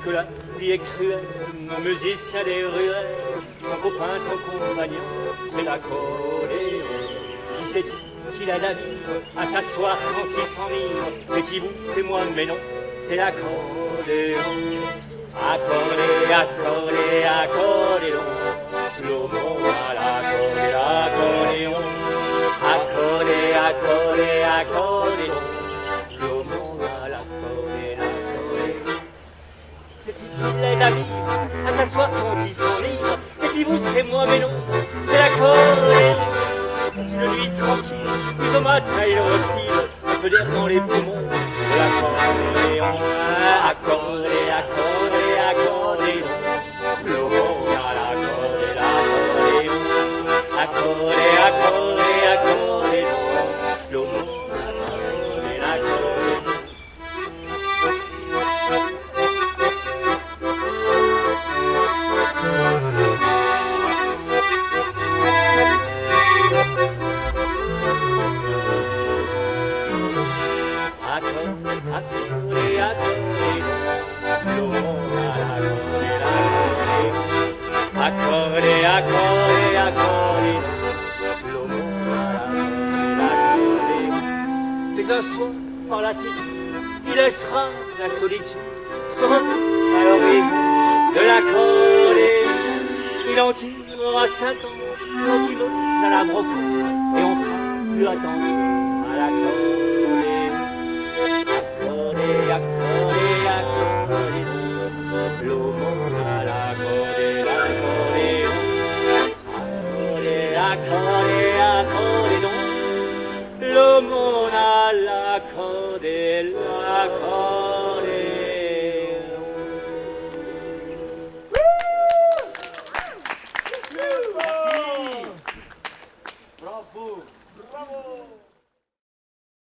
que la vie est cruelle, mon musicien des ruelles, son copain, son compagnon, c'est l'accordéon. Qui s'est dit qu'il a la vie à s'asseoir quand il s'enivre? C'est qui vous, c'est moi, mais non, c'est l'accordéon. Accordé, accordé, accordéon, l'homme à l'accordéon. Accordé, accordé, accordéon, l'homme à l'accordéon. C'est-il qu'il aide à vivre, à s'asseoir quand il s'enivre? C'est-il vous, c'est moi, mais non, c'est l'accordéon. C'est une nuit tranquille, puis au matin il refile un peu d'air dans les poumons de l'accordéon. Accordé, accordé, accordéon, l'homme à l'accordéon. Accordé, accordé, accordéon, l'homme à l'accordéon. Accordé, accordé, l'homme à l'accordéon. Accordé, accordé, accordé, l'homme à l'accordéon. Mais un soir, par la cité, il laissera la solitude se retrouve à l'horizon de l'accordéon. Il en tirera 50 centimètres à la brocante et on fera plus attention à l'accordéon. Accordé, accordé, accordé, l'homme à l'accordéon. Accordé, accordé, accordé, l'homme à l'accordéon.